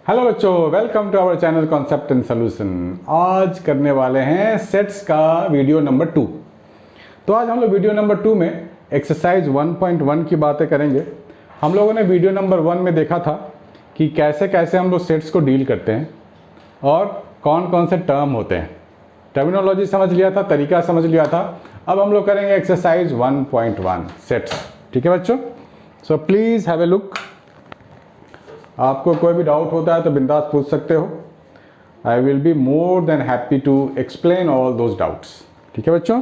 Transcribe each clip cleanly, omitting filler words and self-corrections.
Hello बच्चों, welcome to our channel concept and solution. आज करने वाले हैं सेट्स का वीडियो नंबर 2। तो आज हम लोग वीडियो नंबर 2 में एक्सरसाइज 1.1 की बातें करेंगे। हम लोगों ने वीडियो नंबर 1 में देखा था कि कैसे कैसे हम लोग सेट्स को डील करते हैं और कौन कौन से टर्म होते हैं। टर्मिनोलॉजी समझ लिया था, तरीका समझ लिया था। अब हम लोग करेंगे एक्सरसाइज 1.1 सेट्स। ठीक है बच्चों, so please have a look. आपको कोई भी डाउट होता है तो बिंदास पूछ सकते हो। I will be more than happy to explain all those doubts. ठीक है बच्चों,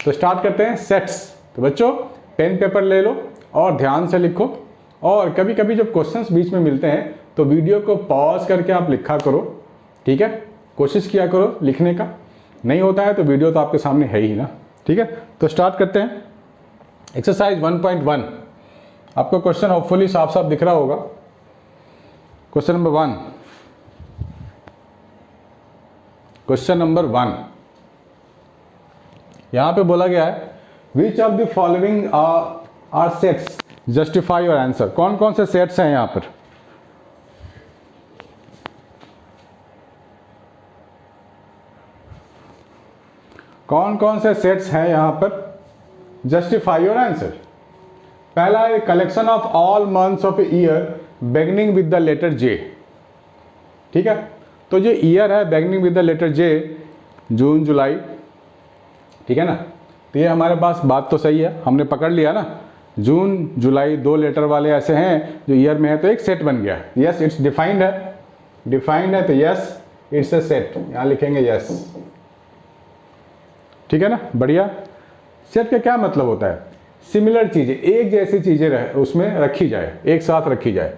तो स्टार्ट करते हैं सेट्स। तो बच्चों पेन पेपर ले लो और ध्यान से लिखो। और कभी कभी जब क्वेश्चंस बीच में मिलते हैं तो वीडियो को पॉज करके आप लिखा करो। ठीक है, कोशिश किया करो लिखने का। नहीं होता है तो वीडियो तो आपके सामने है ही ना। ठीक है, तो स्टार्ट करते हैं एक्सरसाइज 1.1। आपको क्वेश्चन होपफुली साफ साफ दिख रहा होगा। क्वेश्चन नंबर 1, क्वेश्चन नंबर 1 यहां पे बोला गया है which of the following are sets, justify your answer. कौन कौन से सेट्स हैं यहां पर? कौन कौन से सेट्स हैं यहां पर? Justify your answer. पहला है collection of all months of a year beginning with the letter J. ठीक है, तो जो ईयर है beginning with the letter J, जून जुलाई। ठीक है ना, तो ये हमारे पास बात तो सही है, हमने पकड़ लिया ना। जून जुलाई 2 लेटर वाले ऐसे हैं जो ईयर में है, तो एक सेट बन गया। यस, इट्स डिफाइंड है, डिफाइंड है, तो यस इट्स ए सेट। यहां लिखेंगे यस। ठीक है ना, बढ़िया। सेट का क्या मतलब होता है? सिमिलर चीजें, एक जैसी चीजें उसमें रखी जाए, एक साथ रखी जाए।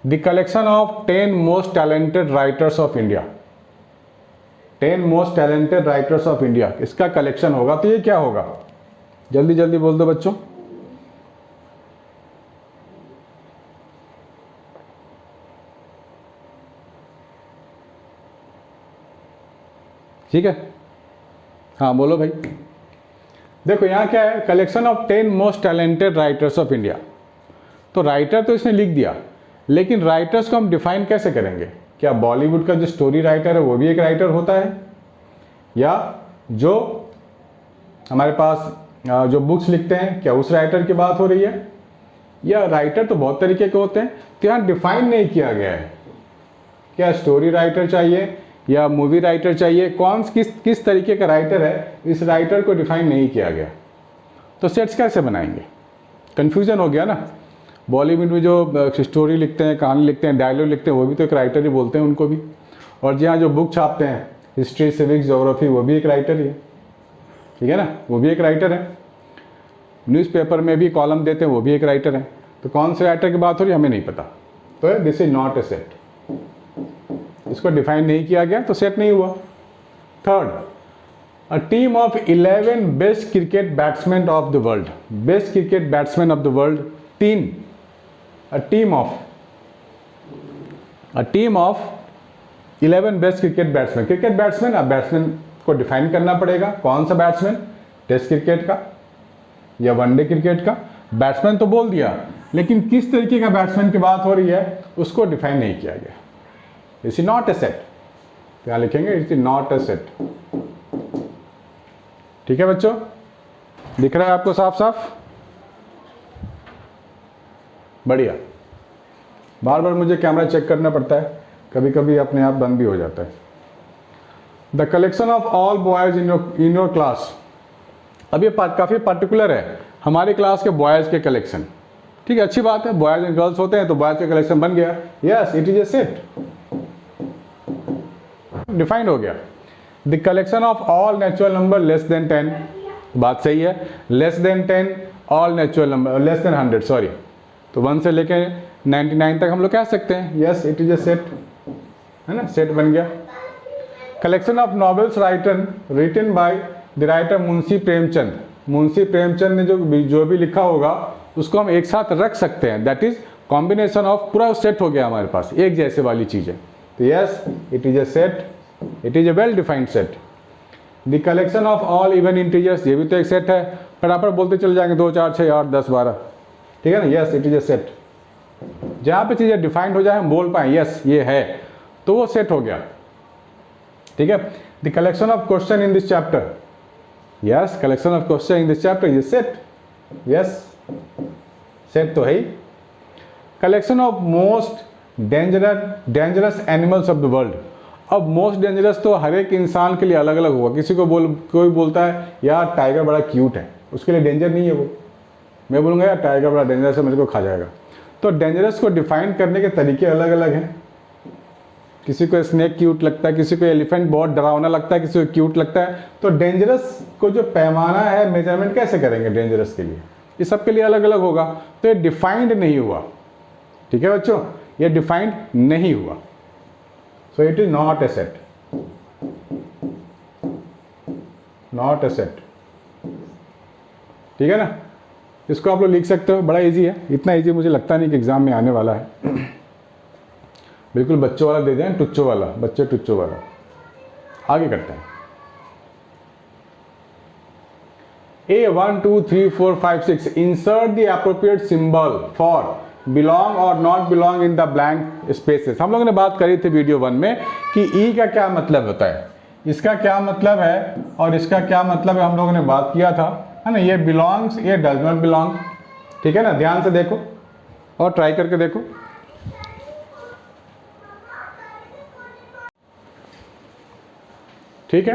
The collection of 10 most talented writers of India. 10 most talented writers of India, इसका कलेक्शन होगा। तो ये क्या होगा? जल्दी जल्दी बोल दो बच्चों। ठीक है, हाँ बोलो भाई। देखो यहाँ क्या है, collection of 10 most talented writers of India. तो राइटर तो इसने लिख दिया, लेकिन राइटर्स को हम डिफाइन कैसे करेंगे? क्या बॉलीवुड का जो स्टोरी राइटर है वो भी एक राइटर होता है? या जो हमारे पास जो बुक्स लिखते हैं, क्या उस राइटर की बात हो रही है? या राइटर तो बहुत तरीके के होते हैं, तो यहाँ डिफाइन नहीं किया गया है। क्या स्टोरी राइटर चाहिए या मूवी राइटर चाहिए, कौन किस तरीके का राइटर है, इस राइटर को डिफाइन नहीं किया गया। तो सेट्स कैसे बनाएंगे? कन्फ्यूजन हो गया ना। बॉलीवुड में जो स्टोरी लिखते हैं, कहानी लिखते हैं, डायलॉग लिखते हैं, वो भी तो एक राइटर ही बोलते हैं उनको भी। और जहाँ जो बुक छापते हैं, हिस्ट्री, सिविक्स, ज्योग्राफी, वो भी एक राइटर ही है। ठीक है ना, वो भी एक राइटर है। न्यूज़पेपर में भी कॉलम देते हैं, वो भी एक राइटर है। तो कौन से राइटर की बात हो रही है हमें नहीं पता, तो this is not a set. इसको डिफाइन नहीं किया गया तो सेट नहीं हुआ। Third, a team of 11 best cricket batsman of the world. Best cricket batsman of the world 3। A team of 11 best cricket batsman. Cricket batsman, अब batsman को define करना पड़ेगा। कौन सा बैट्समैन? टेस्ट क्रिकेट का या वनडे क्रिकेट का? Batsman तो बोल दिया, लेकिन किस तरीके का बैट्समैन की बात हो रही है उसको डिफाइन नहीं किया गया। It's not a set. क्या लिखेंगे? It's not a set. ठीक है बच्चों, दिख रहा है आपको साफ साफ? बढ़िया। बार बार मुझे कैमरा चेक करना पड़ता है, कभी कभी अपने आप बंद भी हो जाता है। The collection of all boys in your class. अब ये काफी पर्टिकुलर है, हमारी क्लास के बॉयज के कलेक्शन। ठीक है, अच्छी बात है, बॉयज एंड गर्ल्स होते हैं तो बॉयज का कलेक्शन बन गया। Yes, it is a set, defined हो गया। The collection of all natural number less then 10। बात सही है, less than 10 all natural number, less then 100 sorry. तो 1 से लेके 99 तक हम लोग कह सकते हैं। Yes, it is a set, है ना, सेट बन गया। Collection of novels written by the writer Munshi Premchand. Munshi Premchand ने जो भी लिखा होगा उसको हम एक साथ रख सकते हैं। दैट इज कॉम्बिनेशन ऑफ, पूरा सेट हो गया हमारे पास, एक जैसे वाली चीजें। तो yes, it is a set, it is A well defined set. The collection of all even integers, ये भी तो एक सेट है। फटाफट बोलते चले जाएंगे 2 4 6 8 10 12। ठीक है ना, yes it is a set. जहाँ पे चीज़ें डिफाइंड हो जाए, हम बोल पाएँ यस ये है, तो वो सेट हो गया। ठीक है, the collection of question in this chapter, yes collection of question in this chapter is set, yes set तो है ही। Collection of most dangerous animals of the world. अब मोस्ट डेंजरस तो हर एक इंसान के लिए अलग अलग होगा। किसी को कोई बोलता है यार टाइगर बड़ा क्यूट है, उसके लिए डेंजर नहीं है वो। मैं बोलूँगा यार टाइगर बड़ा डेंजरस है, मुझे को खा जाएगा। तो डेंजरस को डिफाइन करने के तरीके अलग अलग हैं। किसी को स्नेक क्यूट लगता है, किसी को एलिफेंट बहुत डरावना लगता है, किसी को क्यूट लगता है। तो डेंजरस को जो पैमाना है, मेजरमेंट कैसे करेंगे डेंजरस के लिए, ये सब के लिए अलग अलग होगा। तो ये डिफाइंड नहीं हुआ। ठीक है बच्चों, ये डिफाइंड नहीं हुआ। So it is not a set, not a set. ठीक है ना, इसको आप लोग लिख सकते हो, बड़ा इजी है। इतना इजी मुझे लगता नहीं कि एग्जाम में आने वाला है। बिल्कुल बच्चों वाला दे दें, टुच्चो वाला, बच्चे टुच्चो वाला। आगे करते हैं। A 1 2 3 4 5 6 insert the appropriate symbol for belong or not belong in the blank spaces। हम लोगों ने बात करी थी वीडियो 1 में कि E का क्या मतलब होता है, इसका क्या मतलब है और इसका क्या मतलब है, हम लोगों ने बात किया था, है ना। ये बिलोंग्स, ये डज नॉट बिलोंग। ठीक है ना, ध्यान से देखो और ट्राई करके देखो। ठीक है,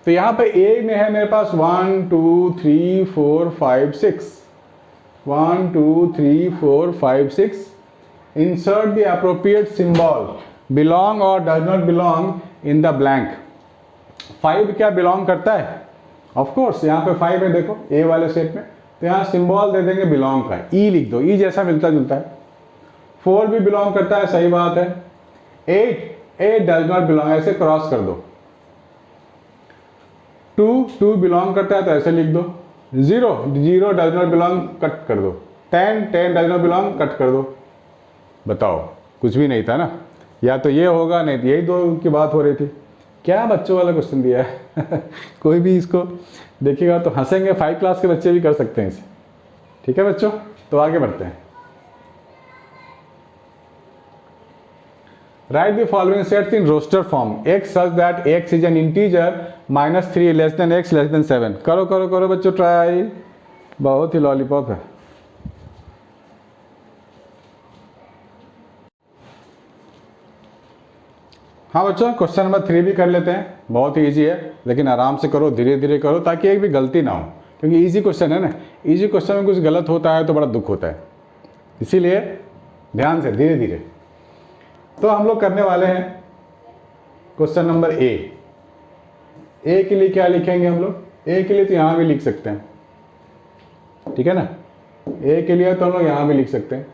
तो यहाँ पे ए में है मेरे पास 1 2 3 4 5 6, 1 2 3 4 5 6। Insert the appropriate symbol belong और does not belong in the blank. 5 क्या बिलोंग करता है, ऑफ कोर्स यहाँ पे 5 है, देखो ए वाले सेट में, तो यहाँ सिंबल दे देंगे बिलोंग का, ई लिख दो, ई जैसा मिलता जुलता है। 4 भी बिलोंग करता है, सही बात है। 8 डज नॉट बिलोंग, ऐसे क्रॉस कर दो। 2 बिलोंग करता है तो ऐसे लिख दो। 0 डज नॉट बिलोंग, कट कर दो। 10 डज नॉट बिलोंग, कट कर दो। बताओ, कुछ भी नहीं था ना, या तो ये होगा, नहीं तो यही दो की बात हो रही थी। क्या बच्चों वाला क्वेश्चन दिया है। कोई भी इसको देखिएगा तो हंसेंगे, 5 क्लास के बच्चे भी कर सकते हैं इसे। ठीक है बच्चों, तो आगे बढ़ते हैं। Write the following sets in roster form x such that x is an integer -3 less than x less than 7। करो करो करो बच्चों ट्राई, बहुत ही लॉलीपॉप है। हाँ बच्चों, क्वेश्चन नंबर 3 भी कर लेते हैं, बहुत ही ईजी है, लेकिन आराम से करो, धीरे धीरे करो, ताकि एक भी गलती ना हो, क्योंकि ईजी क्वेश्चन है ना। ईजी क्वेश्चन में कुछ गलत होता है तो बड़ा दुख होता है, इसीलिए ध्यान से धीरे धीरे। तो हम लोग करने वाले हैं क्वेश्चन नंबर ए के लिए क्या लिखेंगे हम लोग, ए के लिए तो यहाँ भी लिख सकते हैं, ठीक है ना। ए के लिए तो हम लोग यहाँ भी लिख सकते हैं,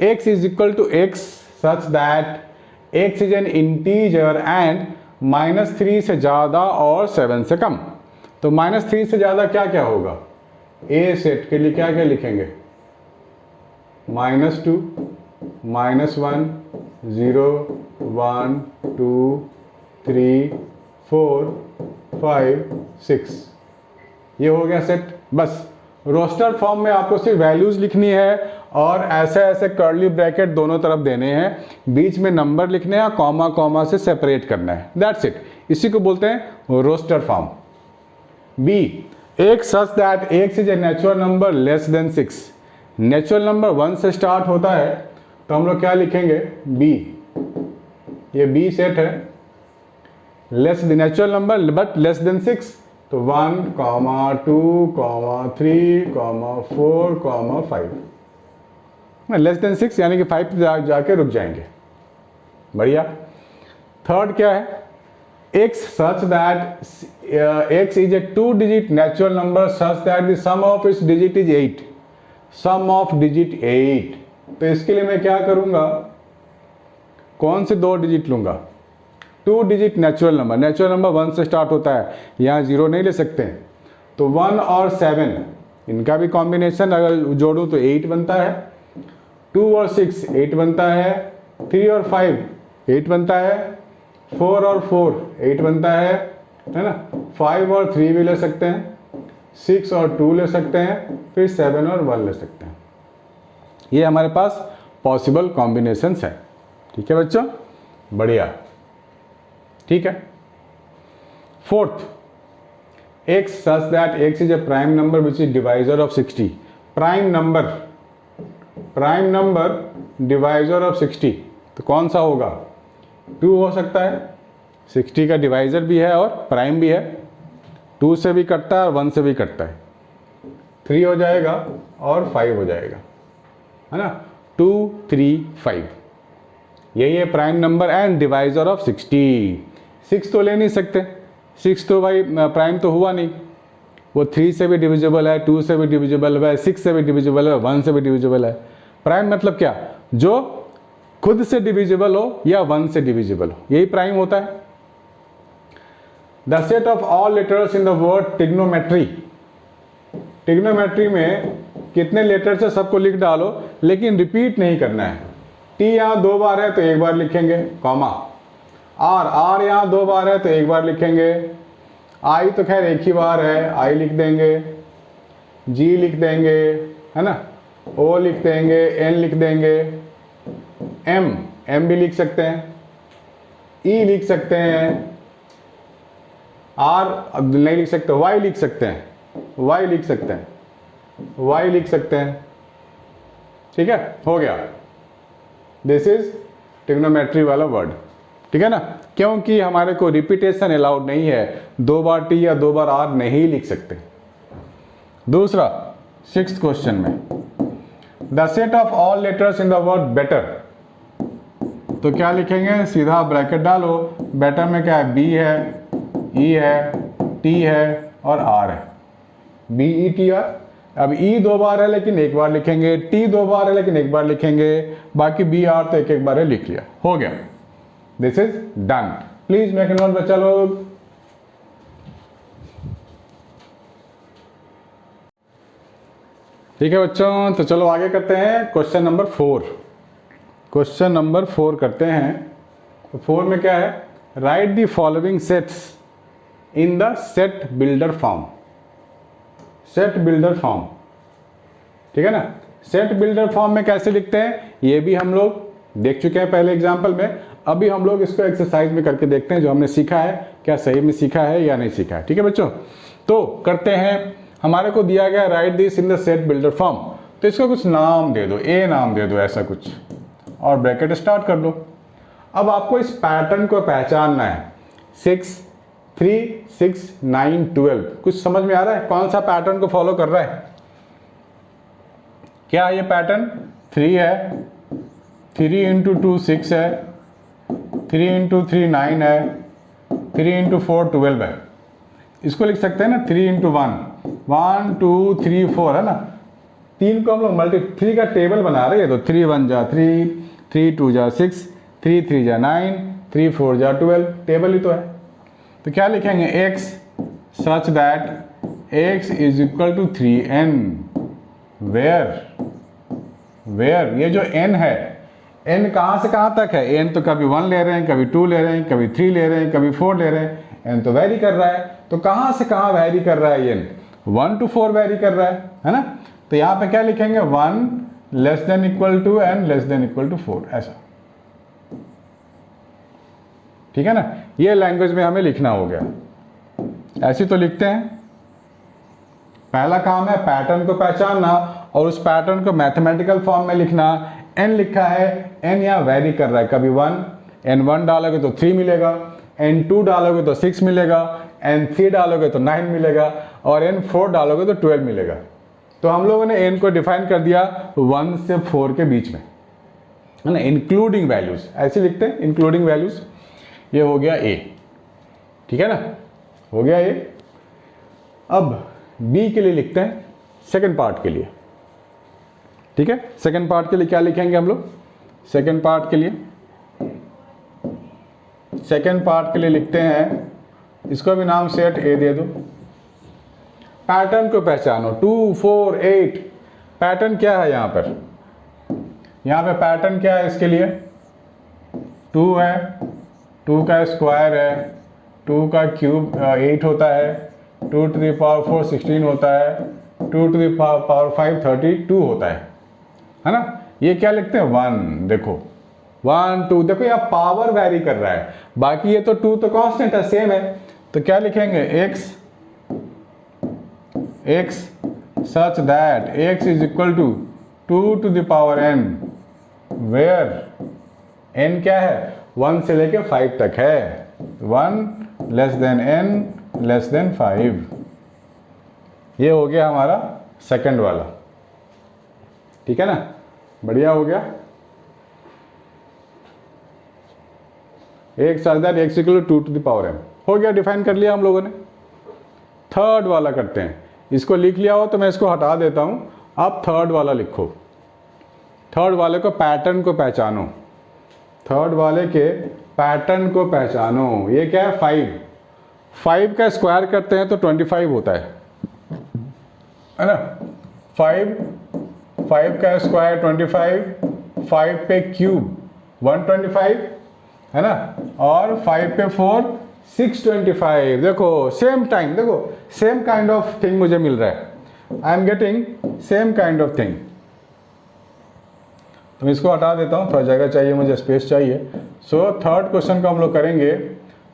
x is equal to x such that x is an integer and -3 से ज़्यादा और 7 से कम। तो -3 से ज़्यादा क्या क्या होगा, ए सेट के लिए क्या क्या लिखेंगे, -2 -1 0 1 2 3 4 5 6, ये हो गया सेट। बस रोस्टर फॉर्म में आपको सिर्फ वैल्यूज लिखनी है और ऐसे ऐसे कर्ली ब्रैकेट दोनों तरफ देने हैं, बीच में नंबर लिखने हैं, कॉमा कॉमा से सेपरेट करना है, दैट्स इट। इसी को बोलते हैं रोस्टर फॉर्म। बी, एक such that x is a natural number less than 6। Natural number 1 से स्टार्ट होता है, तो हम लोग क्या लिखेंगे, बी। ये बी सेट है, less the natural number but less than 6, तो 1 2 3 4 5, लेस देन 6 यानी कि 5 जाके रुक जाएंगे, बढ़िया। थर्ड क्या है, x such that x is a 2-digit natural number such that the sum of its digit is 8, sum of digit 8। तो इसके लिए मैं क्या करूंगा, कौन से 2 डिजिट लूंगा, 2 digit natural number. Natural number 1 से स्टार्ट होता है, यहाँ 0 नहीं ले सकते हैं, तो 1 और 7 इनका भी कॉम्बिनेशन अगर जोड़ूं तो 8 बनता है, 2 और 6 8 बनता है, 3 और 5 8 बनता है, 4 और 4 8 बनता है ना। 5 और 3 भी ले सकते हैं, 6 और 2 ले सकते हैं, फिर 7 और 1 ले सकते हैं। ये हमारे पास पॉसिबल कॉम्बिनेशंस हैं। ठीक है बच्चों, बढ़िया। ठीक है। Fourth, x such that x is a prime number which is divisor of 60। Prime number divisor of 60 तो कौन सा होगा? 2 हो सकता है, 60 का डिवाइजर भी है और प्राइम भी है, 2 से भी कटता है और 1 से भी कटता है, 3 हो जाएगा और 5 हो जाएगा, है ना। 2 3 5 यही है prime number and divisor of 60। 6 तो ले नहीं सकते, 6 तो भाई प्राइम तो हुआ नहीं, वो 3 से भी डिविजिबल है, 2 से भी डिविजिबल है, 6 से भी डिविजिबल है, 1 से भी डिविजिबल है। प्राइम मतलब क्या? जो खुद से डिविजिबल हो या 1 से डिविजिबल हो, यही प्राइम होता है। The set of all letters in the word trigonometry. Trigonometry में कितने लेटर्स है सबको लिख डालो, लेकिन रिपीट नहीं करना है। टी यहाँ 2 बार है तो 1 बार लिखेंगे, कॉमा। आर यहाँ 2 बार है तो 1 बार लिखेंगे। आई तो खैर एक ही बार है, आई लिख देंगे। जी लिख देंगे, है ना। ओ लिख देंगे, एन लिख देंगे, एम भी लिख सकते हैं, ई लिख सकते हैं, आर नहीं लिख सकते, वाई लिख सकते हैं, वाई लिख सकते हैं, वाई लिख सकते हैं। ठीक है, हो गया। दिस इज ट्रिग्नोमेट्री वाला वर्ड। ठीक है ना, क्योंकि हमारे को रिपीटेशन अलाउड नहीं है, 2 बार टी या 2 बार आर नहीं लिख सकते। दूसरा, 6th क्वेश्चन में, the set of all letters in the word better. तो क्या लिखेंगे? सीधा ब्रैकेट डालो। बेटर में क्या है? बी है, ई है, टी है और आर है। B e t r. अब ई 2 बार है लेकिन 1 बार लिखेंगे, टी 2 बार है लेकिन 1 बार लिखेंगे, बाकी बी आर तो 1 बार है, लिख लिया, हो गया। This is done. Please make note बच्चा लोग। ठीक है बच्चों, तो चलो आगे करते हैं क्वेश्चन नंबर 4। क्वेश्चन नंबर 4 करते हैं। तो 4 में क्या है? Right the following sets in the set builder form. Set builder form, ठीक है ना। सेट बिल्डर फॉर्म में कैसे लिखते हैं ये भी हम लोग देख चुके हैं पहले एग्जाम्पल में। अभी हम लोग इसको एक्सरसाइज में करके देखते हैं, जो हमने सीखा है क्या सही में सीखा है या नहीं सीखा है। ठीक है बच्चों, तो करते हैं। हमारे को दिया गया right this in the set builder form, तो इसका कुछ नाम दे दो, ए नाम दे दो ऐसा कुछ, और ब्रैकेट स्टार्ट कर दो। अब आपको इस पैटर्न को पहचानना है। 6 3 6 9 12, कुछ समझ में आ रहा है कौन सा पैटर्न को फॉलो कर रहा है? क्या ये पैटर्न? 3 है, 3 इंटू 2 6 है, 3 इंटू 3 9 है, 3 इंटू 4 12 है। इसको लिख सकते हैं ना 3 इंटू 1 1 2 3 4, है ना। 3 को हम लोग मल्टी 3 का टेबल बना रहे हैं, तो 3 1 जा 3, 3 2 जा 6, 3 3 जा 9, 3 4 जा 12, टेबल ही तो है। तो क्या लिखेंगे? x such that x is equal to 3n where ये जो n है, n कहाँ से कहाँ तक है? n तो कभी 1 ले रहे हैं, कभी 2 ले रहे हैं, कभी 3 ले रहे हैं, कभी 4 ले रहे हैं, n तो वैरी कर रहा है। तो कहाँ से कहाँ वैरी कर रहा है? n 1 to 4 वैरी कर रहा है ना। तो यहाँ पे क्या लिखेंगे? 1 less than equal to n less than equal to 4, ऐसा। ठीक है ना, ये लैंग्वेज में हमें लिखना हो गया। ऐसे तो लिखते हैं। पहला काम है पैटर्न को पहचानना और उस पैटर्न को मैथमेटिकल फॉर्म में लिखना। n लिखा है, n यहाँ वैरी कर रहा है, कभी 1, n1 डालोगे तो 3 मिलेगा, n2 डालोगे तो 6 मिलेगा, n3 डालोगे तो 9 मिलेगा और n4 डालोगे तो 12 मिलेगा। तो हम लोगों ने n को डिफाइन कर दिया 1 से 4 के बीच में, है ना, इंक्लूडिंग वैल्यूज। ऐसे लिखते हैं, इंक्लूडिंग वैल्यूज। ये हो गया a, ठीक है ना, हो गया a। अब b के लिए लिखते हैं, सेकंड पार्ट के लिए। ठीक है, सेकंड पार्ट के लिए क्या लिखेंगे हम लोग? सेकंड पार्ट के लिए लिखते हैं, इसको भी नाम सेट ए दे दो। पैटर्न को पहचानो, 2 4 8। पैटर्न क्या है यहाँ पर? यहाँ पे पैटर्न क्या है इसके लिए? 2 है, 2 का स्क्वायर है, 2 का क्यूब 8 होता है, 2 to the power 4 16 होता है, 2 to the power 5 32 होता है ना। ये क्या लिखते हैं 1, देखो 1 2, देखो यहाँ पावर वैरी कर रहा है, बाकी ये तो 2 तो कांस्टेंट है, सेम है। तो क्या लिखेंगे x such that x is equal to 2 to the power n, where n क्या है 1 से लेके 5 तक है, 1 less then n less then 5। ये हो गया हमारा सेकंड वाला, ठीक है ना, बढ़िया हो गया। एक such that x equal to 2 to the power n हो गया, डिफाइन कर लिया हम लोगों ने। थर्ड वाला करते हैं, इसको लिख लिया हो तो मैं इसको हटा देता हूं, आप थर्ड वाला लिखो। थर्ड वाले को पैटर्न को पहचानो, थर्ड वाले के पैटर्न को पहचानो। ये क्या है 5 का स्क्वायर करते हैं तो 25 होता है ना, 5 का स्क्वायर 25, 5 पे क्यूब 125 है ना, और 5 पे 4 625। देखो सेम टाइम, देखो सेम काइंड ऑफ थिंग मुझे मिल रहा है, I am getting same kind of thing. तो मैं इसको हटा देता हूँ, थोड़ा जगह चाहिए मुझे, स्पेस चाहिए। सो थर्ड क्वेश्चन को हम लोग करेंगे,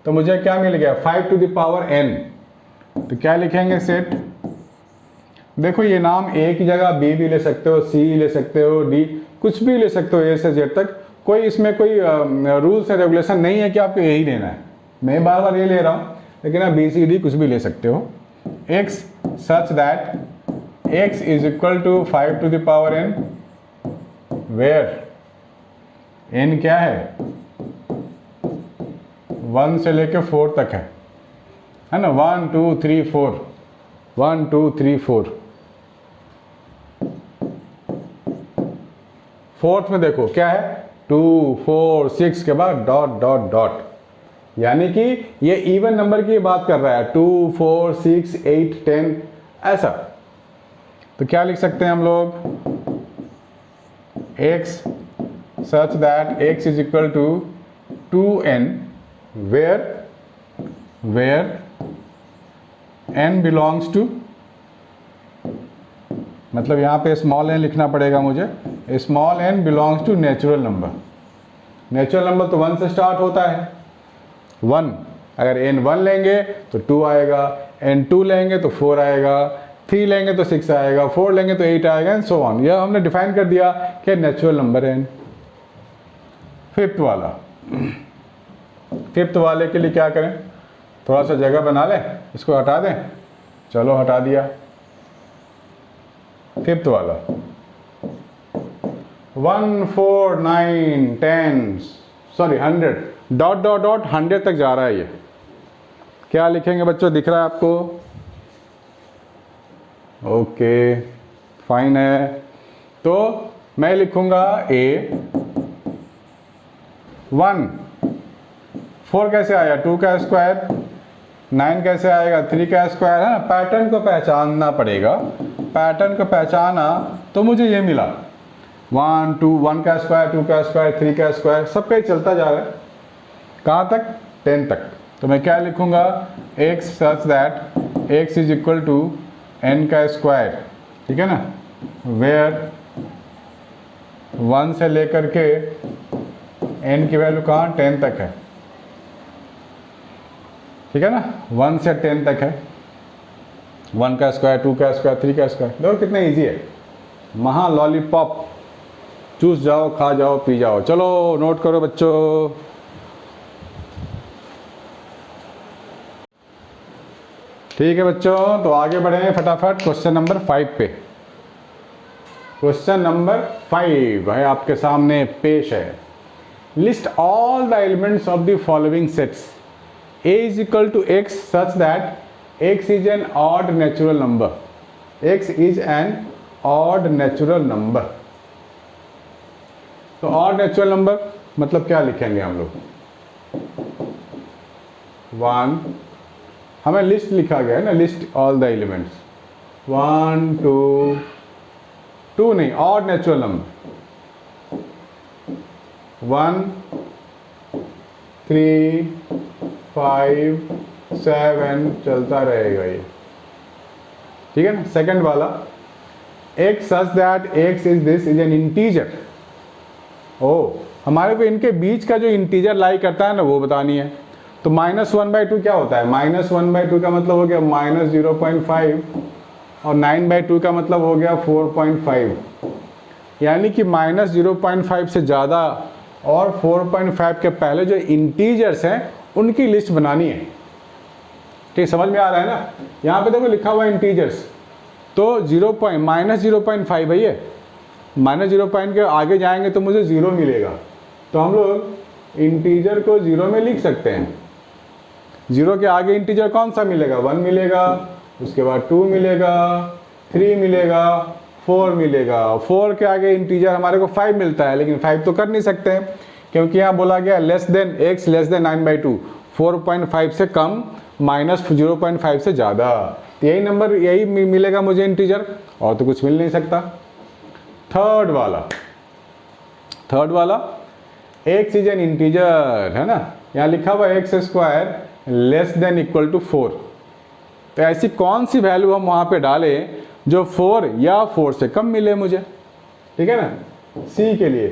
तो मुझे क्या मिल गया 5 to the power n। तो क्या लिखेंगे सेट, देखो ये नाम ए की जगह बी भी ले सकते हो, सी ले सकते हो, डी कुछ भी ले सकते हो, ए से जेड तक, कोई इसमें कोई रूल्स एंड रेगुलेशन नहीं है कि आपको यही लेना है। मैं बार बार ये ले रहा हूँ, लेकिन आप बी सी डी कुछ भी ले सकते हो। x such that x is equal to 5 to the power n, where n क्या है 1 से लेके 4 तक है ना, 1 2 3 4, 1 2 3 4। फोर्थ में देखो क्या है 2 4 6 के बाद डॉट डॉट डॉट, यानी कि ये इवन नंबर की बात कर रहा है, 2 4 6 8 10 ऐसा। तो क्या लिख सकते हैं हम लोग, x such that x is equal to 2n, where n belongs to, मतलब यहाँ पे स्मॉल n लिखना पड़ेगा मुझे, small n belongs to natural number. Natural number तो 1 से स्टार्ट होता है, 1, अगर n 1 लेंगे तो 2 आएगा, n 2 लेंगे तो 4 आएगा, 3 लेंगे तो 6 आएगा, 4 लेंगे तो 8 आएगा, एंड सो ऑन। यह हमने डिफाइन कर दिया कि नेचुरल नंबर है। फिफ्थ वाला, फिफ्थ वाले के लिए क्या करें, थोड़ा सा जगह बना लें, इसको हटा दें, चलो हटा दिया। फिफ्थ वाला 1 4 9 10 सॉरी 100 डॉट डॉट डॉट 100 तक जा रहा है। ये क्या लिखेंगे बच्चों, दिख रहा है आपको? ओके फाइन है। तो मैं लिखूंगा a 1 4 कैसे आया, 2 का स्क्वायर, 9 कैसे आएगा, 3 का स्क्वायर, है ना। पैटर्न को पहचानना पड़ेगा, पैटर्न को पहचाना तो मुझे ये मिला 1 2 1 का स्क्वायर, 2 का स्क्वायर, 3 का स्क्वायर, सबका ही चलता जा रहा है, कहाँ तक 10 तक। तो मैं क्या लिखूंगा, x such that x is equal to n का स्क्वायर, ठीक है ना, वेयर 1 से लेकर के n की वैल्यू कहाँ 10 तक है, ठीक है ना, 1 से 10 तक है, 1 का स्क्वायर, 2 का स्क्वायर, 3 का स्क्वायर। देखो कितना इजी है, महा लॉलीपॉप, चूस जाओ, खा जाओ, पी जाओ। चलो नोट करो बच्चों। ठीक है बच्चों, तो आगे बढ़े फटाफट क्वेश्चन नंबर 5 पे। क्वेश्चन नंबर 5 है आपके सामने पेश है। List all the elements of the following sets a is equal to x such that x is an odd natural number, x is an odd natural number। तो odd natural number मतलब क्या लिखेंगे हम लोग, 1, हमें लिस्ट लिखा गया है ना, लिस्ट ऑल द एलिमेंट्स, 1 2 नहीं, odd natural number 1 3 5 7 चलता रहेगा ये, ठीक है ना। सेकंड वाला x such that x is this is an integer, ओ, हमारे को इनके बीच का जो इंटीजर लाई करता है ना वो बतानी है। तो -1/2 क्या होता है? -1/2 का मतलब हो गया -0.5 और 9/2 का मतलब हो गया 4.5, यानी कि -0.5 से ज़्यादा और 4.5 के पहले जो इंटीजर्स हैं उनकी लिस्ट बनानी है। ठीक, समझ में आ रहा है ना? यहाँ पे देखो लिखा हुआ है इंटीजर्स, तो -0.5 है ये, -0 के आगे जाएंगे तो मुझे 0 मिलेगा, तो हम लोग इंटीजर को 0 में लिख सकते हैं। 0 के आगे इंटीजर कौन सा मिलेगा? 1 मिलेगा, उसके बाद 2 मिलेगा, 3 मिलेगा, 4 मिलेगा। 4 के आगे इंटीजर हमारे को 5 मिलता है, लेकिन 5 तो कर नहीं सकते हैं क्योंकि यहाँ बोला गया less than x less than 9/2, 4.5 से कम, -0.5 से ज़्यादा। तो यही नंबर, यही मिलेगा मुझे इंटीजर, और तो कुछ मिल नहीं सकता। थर्ड वाला x इज एन इंटीजर, है ना? यहाँ लिखा हुआ x² less than equal to 4। तो ऐसी कौन सी वैल्यू हम वहाँ पे डालें जो 4 या 4 से कम मिले मुझे, ठीक है ना? c के लिए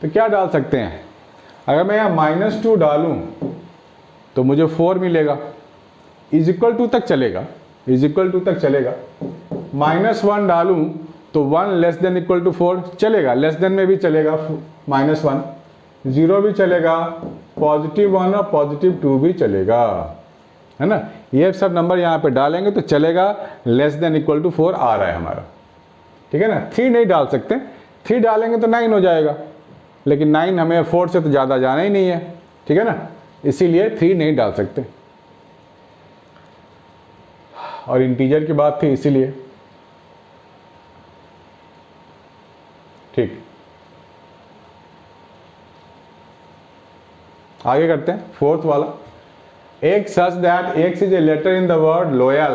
तो क्या डाल सकते हैं? अगर मैं यहाँ -2 डालूँ तो मुझे 4 मिलेगा, =2 तक चलेगा, =2 तक चलेगा। -1 डालूँ तो 1 लेस देन इक्वल टू 4 चलेगा, लेस देन में भी चलेगा -1, 0 भी चलेगा, +1 और +2 भी चलेगा, है ना? ये सब नंबर यहाँ पे डालेंगे तो चलेगा, लेस देन इक्वल टू 4 आ रहा है हमारा, ठीक है ना? 3 नहीं डाल सकते, 3 डालेंगे तो 9 हो जाएगा, लेकिन 9 हमें 4 से तो ज़्यादा जाना ही नहीं है, ठीक है ना? इसीलिए 3 नहीं डाल सकते, और इंटीजर की बात थी इसीलिए। ठीक, आगे करते हैं। फोर्थ वाला, एक such that x is a letter in the word loyal.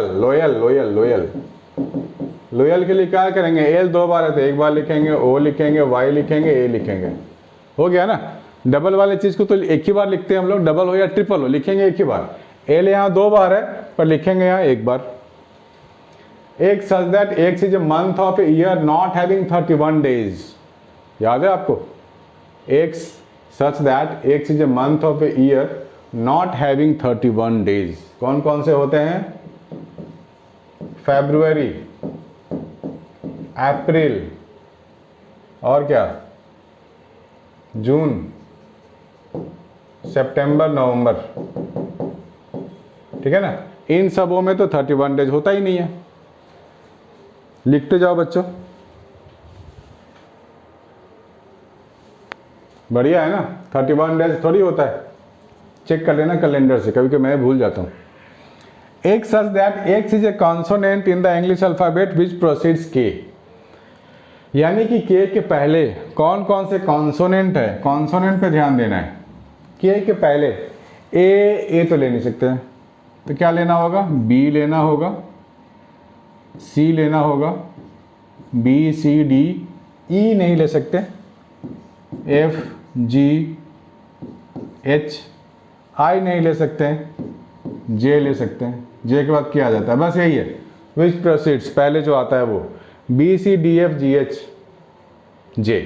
Loyal के लिए क्या करेंगे? एल 2 बार है तो 1 बार लिखेंगे, ओ लिखेंगे, वाई लिखेंगे, ए लिखेंगे, हो गया ना? डबल वाले चीज को तो एक ही बार लिखते हैं हम लोग, डबल हो या ट्रिपल हो लिखेंगे एक ही बार। एल यहाँ 2 बार है पर लिखेंगे यहाँ 1 बार। एक such that x is a month of a year not having 31 days, याद है आपको? X such that x is a month of a year not having 31 days. कौन कौन से होते हैं? फरवरी, अप्रैल, और क्या? जून, सितंबर, नवंबर, ठीक है ना? इन सबों में तो 31 डेज होता ही नहीं है। लिखते जाओ बच्चों, बढ़िया है ना? 31 डेज थोड़ी होता है, चेक कर लेना कैलेंडर से, कभी कभी मैं भूल जाता हूँ। एक such that x is A consonant in the English alphabet which proceeds के, यानी कि के पहले कौन कौन से कॉन्सोनेंट है, कॉन्सोनेंट पे ध्यान देना है। के पहले ए तो ले नहीं सकते हैं, तो क्या लेना होगा? बी लेना होगा, सी लेना होगा, बी सी डी, ई नहीं ले सकते, एफ जी एच, आई नहीं ले सकते हैं, जे ले सकते हैं। जे के बाद क्या आ जाता है? बस यही है, विच प्रोसीड्स, पहले जो आता है वो B C D F G H J,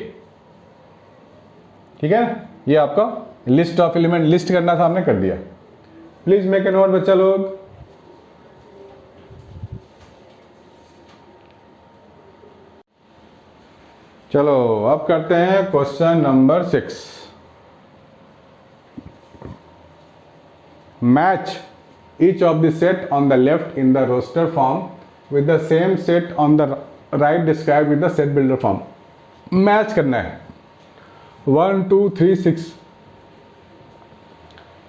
ठीक है ना? ये आपका लिस्ट ऑफ एलिमेंट, लिस्ट करना था हमने, कर दिया। प्लीज मेक ए नोट बच्चा लोग। चलो अब करते हैं question number 6। Match each of the set on the left in the roster form with the same set on the right described with the set builder form। Match करना है 1 2 3 6,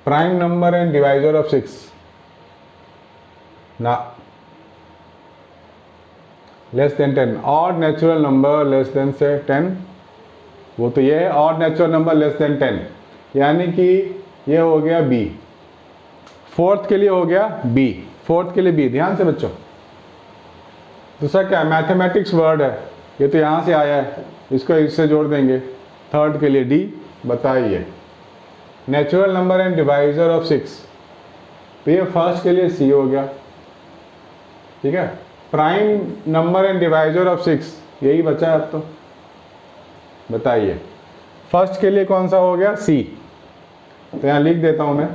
prime number and divisor of 6 ना, less than 10, odd natural number less then से 10, वो तो ये है odd natural number less then 10, यानी कि ये हो गया बी। फोर्थ के लिए हो गया बी, फोर्थ के लिए बी, ध्यान से बच्चों। दूसरा क्या? मैथमेटिक्स वर्ड है, ये तो यहाँ से आया है, इसको इससे जोड़ देंगे। थर्ड के लिए डी, बताइए। Natural number and divisor of 6, तो ये फर्स्ट के लिए सी हो गया, ठीक है। Prime number and divisor of 6, यही बचा है अब तो, बताइए। फर्स्ट के लिए कौन सा हो गया, सी, तो यहाँ लिख देता हूँ मैं,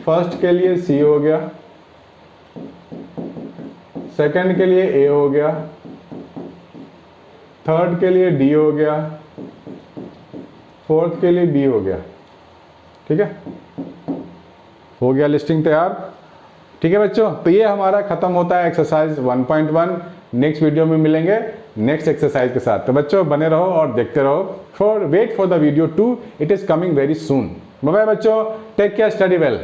फर्स्ट के लिए सी हो गया, सेकंड के लिए ए हो गया, थर्ड के लिए डी हो गया, फोर्थ के लिए बी हो गया। ठीक है, हो गया लिस्टिंग तैयार। ठीक है बच्चों, तो ये हमारा खत्म होता है एक्सरसाइज 1.1। नेक्स्ट वीडियो में मिलेंगे नेक्स्ट एक्सरसाइज के साथ। तो बच्चों बने रहो और देखते रहो। Wait for the video 2, it is coming very soon. Bye bye बच्चों, टेक केयर, स्टडी वेल।